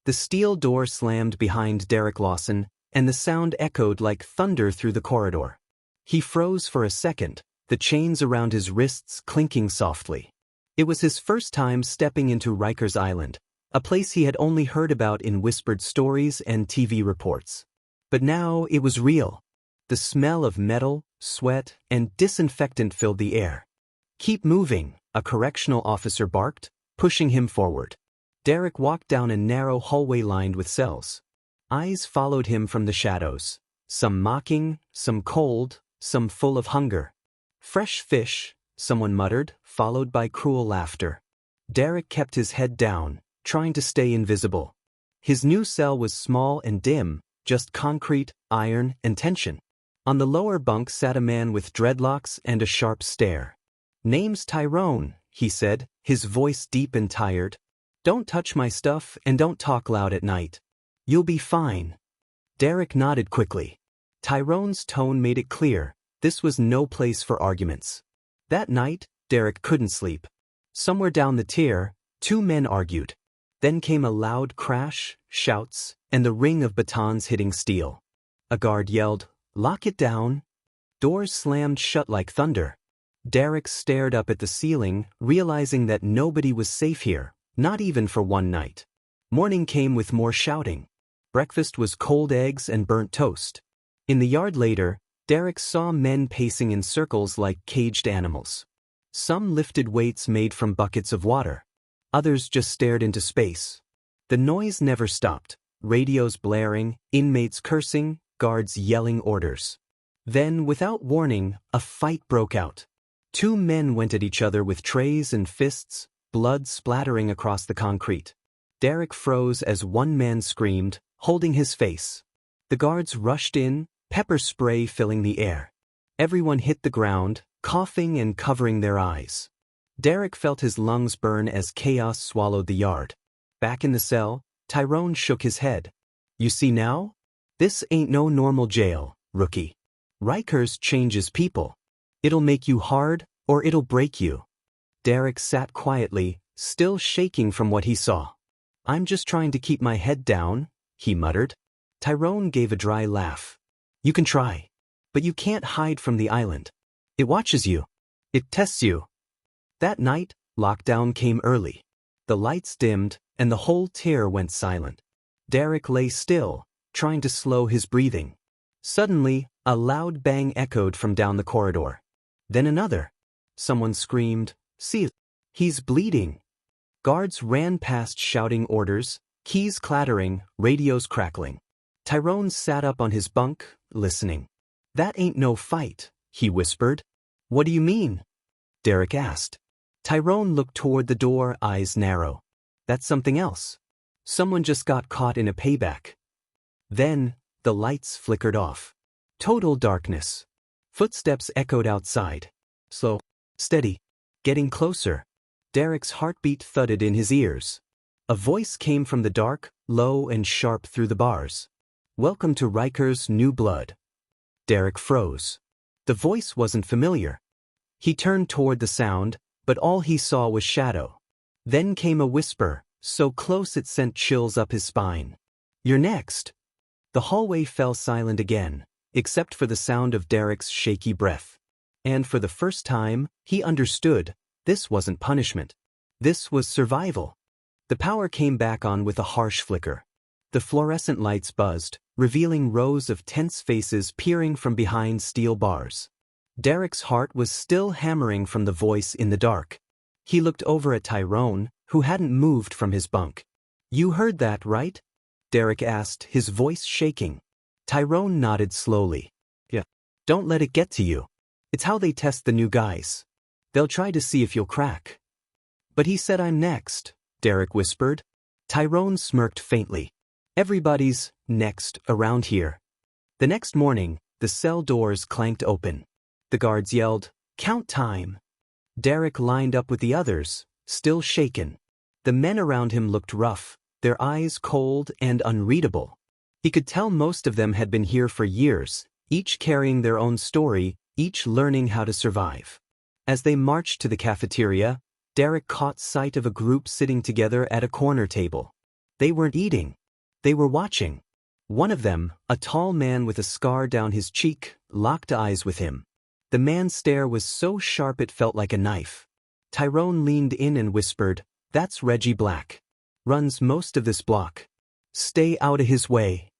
The steel door slammed behind Derrick Lawson, and the sound echoed like thunder through the corridor. He froze for a second, the chains around his wrists clinking softly. It was his first time stepping into Rikers Island, a place he had only heard about in whispered stories and TV reports. But now it was real. The smell of metal, sweat, and disinfectant filled the air. "Keep moving," a correctional officer barked, pushing him forward. Derrick walked down a narrow hallway lined with cells. Eyes followed him from the shadows, some mocking, some cold, some full of hunger. "Fresh fish," someone muttered, followed by cruel laughter. Derrick kept his head down, trying to stay invisible. His new cell was small and dim, just concrete, iron, and tension. On the lower bunk sat a man with dreadlocks and a sharp stare. "Name's Tyrone," he said, his voice deep and tired. "Don't touch my stuff and don't talk loud at night. You'll be fine." Derrick nodded quickly. Tyrone's tone made it clear, this was no place for arguments. That night, Derrick couldn't sleep. Somewhere down the tier, two men argued. Then came a loud crash, shouts, and the ring of batons hitting steel. A guard yelled, "Lock it down." Doors slammed shut like thunder. Derrick stared up at the ceiling, realizing that nobody was safe here, not even for one night. Morning came with more shouting. Breakfast was cold eggs and burnt toast. In the yard later, Derrick saw men pacing in circles like caged animals. Some lifted weights made from buckets of water. Others just stared into space. The noise never stopped, radios blaring, inmates cursing, guards yelling orders. Then, without warning, a fight broke out. Two men went at each other with trays and fists, blood splattering across the concrete. Derrick froze as one man screamed, holding his face. The guards rushed in, pepper spray filling the air. Everyone hit the ground, coughing and covering their eyes. Derrick felt his lungs burn as chaos swallowed the yard. Back in the cell, Tyrone shook his head. "You see now? This ain't no normal jail, rookie. Rikers changes people. It'll make you hard, or it'll break you." Derrick sat quietly, still shaking from what he saw. "I'm just trying to keep my head down," he muttered. Tyrone gave a dry laugh. "You can try. But you can't hide from the island. It watches you. It tests you." That night, lockdown came early. The lights dimmed, and the whole tier went silent. Derrick lay still, trying to slow his breathing. Suddenly, a loud bang echoed from down the corridor. Then another. Someone screamed, "See, he's bleeding." Guards ran past shouting orders, keys clattering, radios crackling. Tyrone sat up on his bunk, listening. "That ain't no fight," he whispered. "What do you mean?" Derrick asked. Tyrone looked toward the door, eyes narrow. "That's something else. Someone just got caught in a payback." Then, the lights flickered off. Total darkness. Footsteps echoed outside. Slow, steady, getting closer. Derrick's heartbeat thudded in his ears. A voice came from the dark, low and sharp through the bars. "Welcome to Rikers' New Blood." Derrick froze. The voice wasn't familiar. He turned toward the sound, but all he saw was shadow. Then came a whisper, so close it sent chills up his spine. "You're next." The hallway fell silent again, except for the sound of Derrick's shaky breath. And for the first time, he understood, this wasn't punishment. This was survival. The power came back on with a harsh flicker. The fluorescent lights buzzed, revealing rows of tense faces peering from behind steel bars. Derrick's heart was still hammering from the voice in the dark. He looked over at Tyrone, who hadn't moved from his bunk. "You heard that, right?" Derrick asked, his voice shaking. Tyrone nodded slowly. "Yeah. Don't let it get to you. It's how they test the new guys. They'll try to see if you'll crack." "But he said I'm next," Derrick whispered. Tyrone smirked faintly. "Everybody's next around here." The next morning, the cell doors clanked open. The guards yelled, "Count time." Derrick lined up with the others, still shaken. The men around him looked rough, their eyes cold and unreadable. He could tell most of them had been here for years, each carrying their own story, each learning how to survive. As they marched to the cafeteria, Derrick caught sight of a group sitting together at a corner table. They weren't eating. They were watching. One of them, a tall man with a scar down his cheek, locked eyes with him. The man's stare was so sharp it felt like a knife. Tyrone leaned in and whispered, "That's Reggie Black. Runs most of this block. Stay out of his way."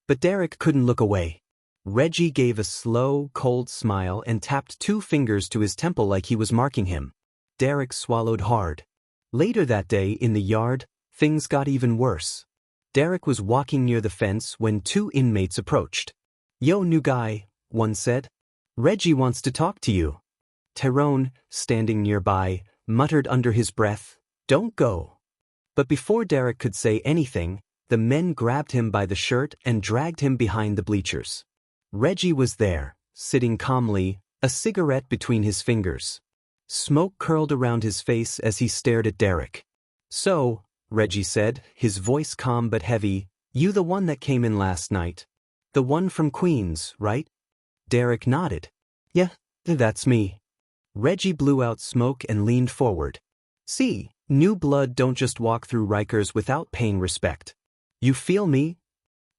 But Derrick couldn't look away. Reggie gave a slow, cold smile and tapped 2 fingers to his temple like he was marking him. Derrick swallowed hard. Later that day, in the yard, things got even worse. Derrick was walking near the fence when 2 inmates approached. "Yo, new guy," one said. "Reggie wants to talk to you." Tyrone, standing nearby, muttered under his breath, "Don't go." But before Derrick could say anything, the men grabbed him by the shirt and dragged him behind the bleachers. Reggie was there, sitting calmly, a cigarette between his fingers. Smoke curled around his face as he stared at Derrick. "So," Reggie said, his voice calm but heavy, "you the one that came in last night? The one from Queens, right?" Derrick nodded. "Yeah, that's me." Reggie blew out smoke and leaned forward. "See, new blood don't just walk through Rikers without paying respect. You feel me?"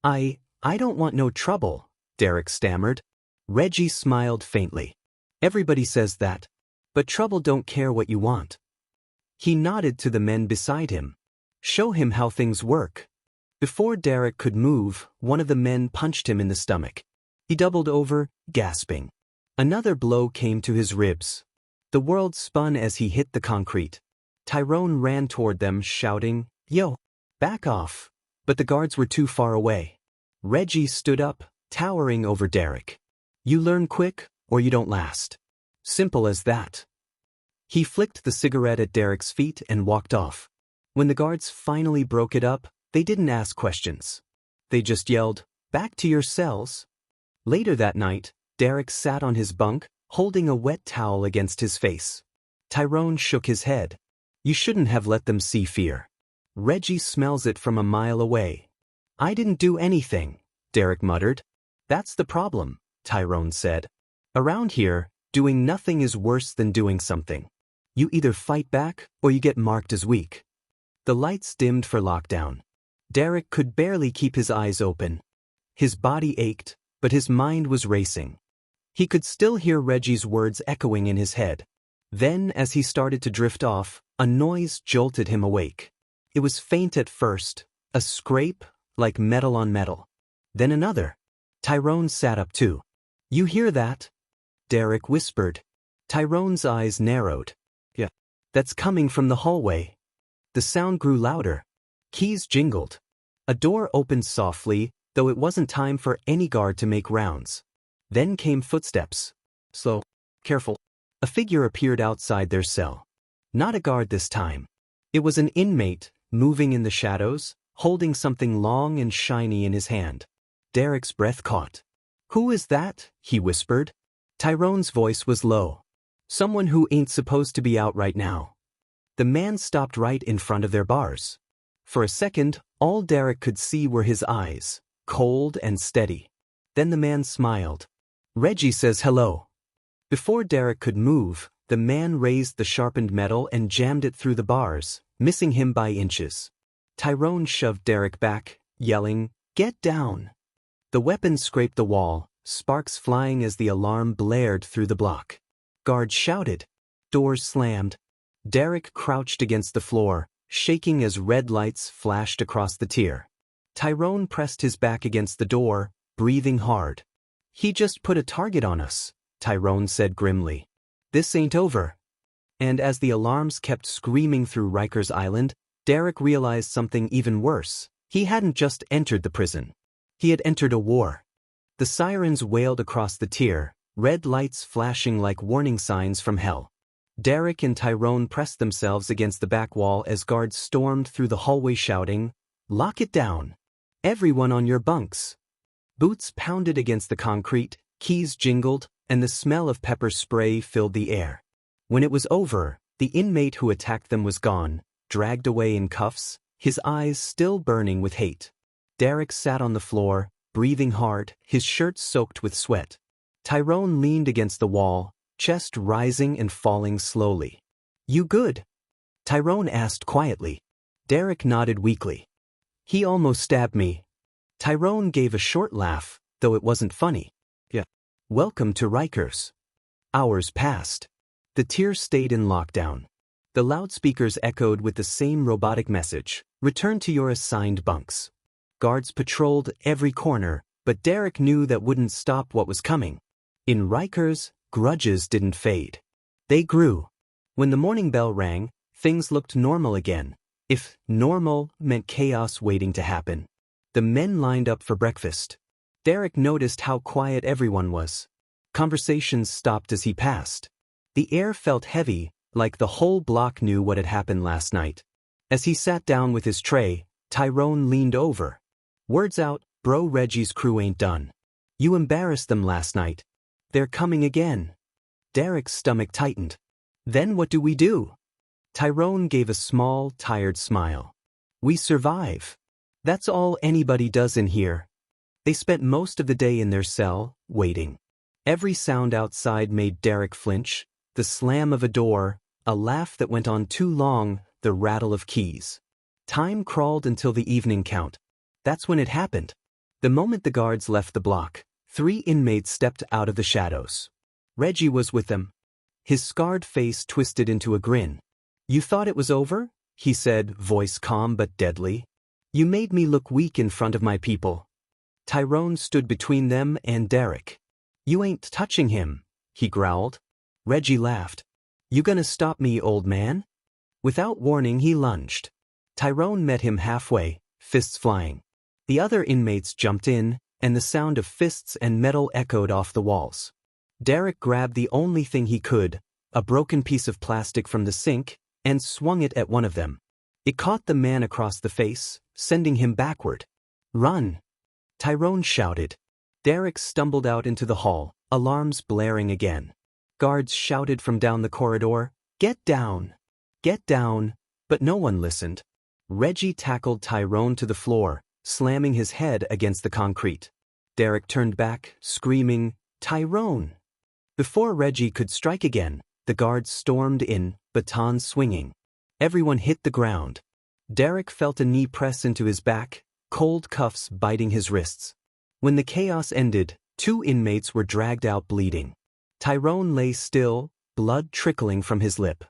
I don't want no trouble," Derrick stammered. Reggie smiled faintly. "Everybody says that. But trouble don't care what you want." He nodded to the men beside him. "Show him how things work." Before Derrick could move, one of the men punched him in the stomach. He doubled over, gasping. Another blow came to his ribs. The world spun as he hit the concrete. Tyrone ran toward them, shouting, "Yo, back off." But the guards were too far away. Reggie stood up, towering over Derrick. "You learn quick, or you don't last. Simple as that." He flicked the cigarette at Derrick's feet and walked off. When the guards finally broke it up, they didn't ask questions. They just yelled, "Back to your cells." Later that night, Derrick sat on his bunk, holding a wet towel against his face. Tyrone shook his head. "You shouldn't have let them see fear. Reggie smells it from a mile away." "I didn't do anything," Derrick muttered. "That's the problem," Tyrone said. "Around here, doing nothing is worse than doing something. You either fight back, or you get marked as weak." The lights dimmed for lockdown. Derrick could barely keep his eyes open. His body ached, but his mind was racing. He could still hear Reggie's words echoing in his head. Then, as he started to drift off, a noise jolted him awake. It was faint at first, a scrape, like metal on metal. Then another. Tyrone sat up too. "You hear that?" Derrick whispered. Tyrone's eyes narrowed. "Yeah. That's coming from the hallway." The sound grew louder. Keys jingled. A door opened softly, though it wasn't time for any guard to make rounds. Then came footsteps. Slow. Careful. A figure appeared outside their cell. Not a guard this time. It was an inmate, moving in the shadows, holding something long and shiny in his hand. Derrick's breath caught. "Who is that?" he whispered. Tyrone's voice was low. "Someone who ain't supposed to be out right now." The man stopped right in front of their bars. For a second, all Derrick could see were his eyes, cold and steady. Then the man smiled. "Reggie says hello." Before Derrick could move, the man raised the sharpened metal and jammed it through the bars, missing him by inches. Tyrone shoved Derrick back, yelling, "Get down!" The weapon scraped the wall, sparks flying as the alarm blared through the block. Guards shouted. Doors slammed. Derrick crouched against the floor, shaking as red lights flashed across the tier. Tyrone pressed his back against the door, breathing hard. "He just put a target on us," Tyrone said grimly. "This ain't over." And as the alarms kept screaming through Rikers Island, Derrick realized something even worse. He hadn't just entered the prison. He had entered a war. The sirens wailed across the tier, red lights flashing like warning signs from hell. Derrick and Tyrone pressed themselves against the back wall as guards stormed through the hallway shouting, "Lock it down! Everyone on your bunks!" Boots pounded against the concrete, keys jingled, and the smell of pepper spray filled the air. When it was over, the inmate who attacked them was gone, dragged away in cuffs, his eyes still burning with hate. Derrick sat on the floor, breathing hard, his shirt soaked with sweat. Tyrone leaned against the wall, chest rising and falling slowly. "You good?" Tyrone asked quietly. Derrick nodded weakly. He almost stabbed me. Tyrone gave a short laugh, though it wasn't funny. Yeah. Welcome to Rikers. Hours passed. The tier stayed in lockdown. The loudspeakers echoed with the same robotic message: return to your assigned bunks. Guards patrolled every corner, but Derrick knew that wouldn't stop what was coming. In Rikers, grudges didn't fade. They grew. When the morning bell rang, things looked normal again. If normal meant chaos waiting to happen. The men lined up for breakfast. Derrick noticed how quiet everyone was. Conversations stopped as he passed. The air felt heavy, like the whole block knew what had happened last night. As he sat down with his tray, Tyrone leaned over. Words out, bro, Reggie's crew ain't done. You embarrassed them last night. They're coming again. Derrick's stomach tightened. Then what do we do? Tyrone gave a small, tired smile. We survive. That's all anybody does in here. They spent most of the day in their cell, waiting. Every sound outside made Derrick flinch: the slam of a door, a laugh that went on too long, the rattle of keys. Time crawled until the evening count. That's when it happened. The moment the guards left the block, 3 inmates stepped out of the shadows. Reggie was with them. His scarred face twisted into a grin. You thought it was over? He said, voice calm but deadly. You made me look weak in front of my people. Tyrone stood between them and Derrick. You ain't touching him, he growled. Reggie laughed. You gonna stop me, old man? Without warning, he lunged. Tyrone met him halfway, fists flying. The other inmates jumped in, and the sound of fists and metal echoed off the walls. Derrick grabbed the only thing he could, a broken piece of plastic from the sink, and swung it at one of them. It caught the man across the face, sending him backward. Run! Tyrone shouted. Derrick stumbled out into the hall, alarms blaring again. Guards shouted from down the corridor, Get down! Get down! But no one listened. Reggie tackled Tyrone to the floor, slamming his head against the concrete. Derrick turned back, screaming, Tyrone! Before Reggie could strike again, the guards stormed in, batons swinging. Everyone hit the ground. Derrick felt a knee press into his back, cold cuffs biting his wrists. When the chaos ended, 2 inmates were dragged out bleeding. Tyrone lay still, blood trickling from his lip.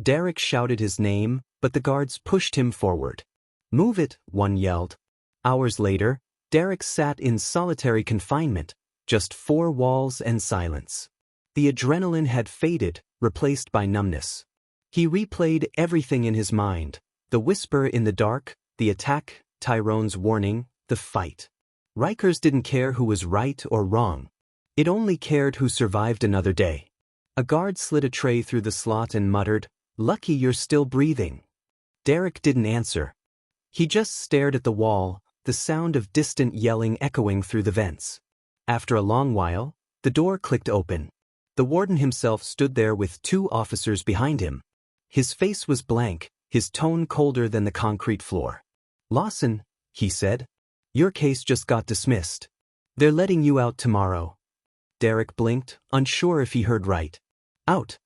Derrick shouted his name, but the guards pushed him forward. Move it, one yelled. Hours later, Derrick sat in solitary confinement, just 4 walls and silence. The adrenaline had faded, replaced by numbness. He replayed everything in his mind: the whisper in the dark, the attack, Tyrone's warning, the fight. Rikers didn't care who was right or wrong. It only cared who survived another day. A guard slid a tray through the slot and muttered, Lucky you're still breathing. Derrick didn't answer. He just stared at the wall, the sound of distant yelling echoing through the vents. After a long while, the door clicked open. The warden himself stood there with 2 officers behind him. His face was blank, his tone colder than the concrete floor. Lawson, he said, your case just got dismissed. They're letting you out tomorrow. Derrick blinked, unsure if he heard right. Out.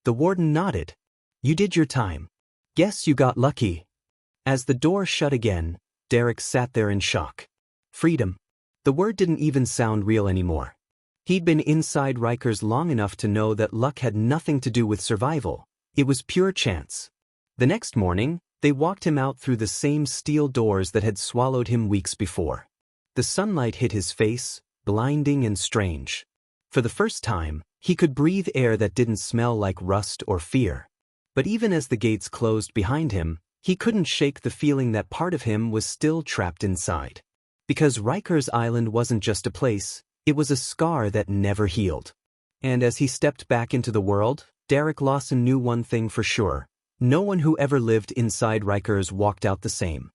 The warden nodded. You did your time. Guess you got lucky. As the door shut again, Derrick sat there in shock. Freedom. The word didn't even sound real anymore. He'd been inside Rikers long enough to know that luck had nothing to do with survival. It was pure chance. The next morning, they walked him out through the same steel doors that had swallowed him weeks before. The sunlight hit his face, blinding and strange. For the first time, he could breathe air that didn't smell like rust or fear. But even as the gates closed behind him, he couldn't shake the feeling that part of him was still trapped inside. Because Rikers Island wasn't just a place, it was a scar that never healed. And as he stepped back into the world, Derrick Lawson knew one thing for sure: no one who ever lived inside Rikers walked out the same.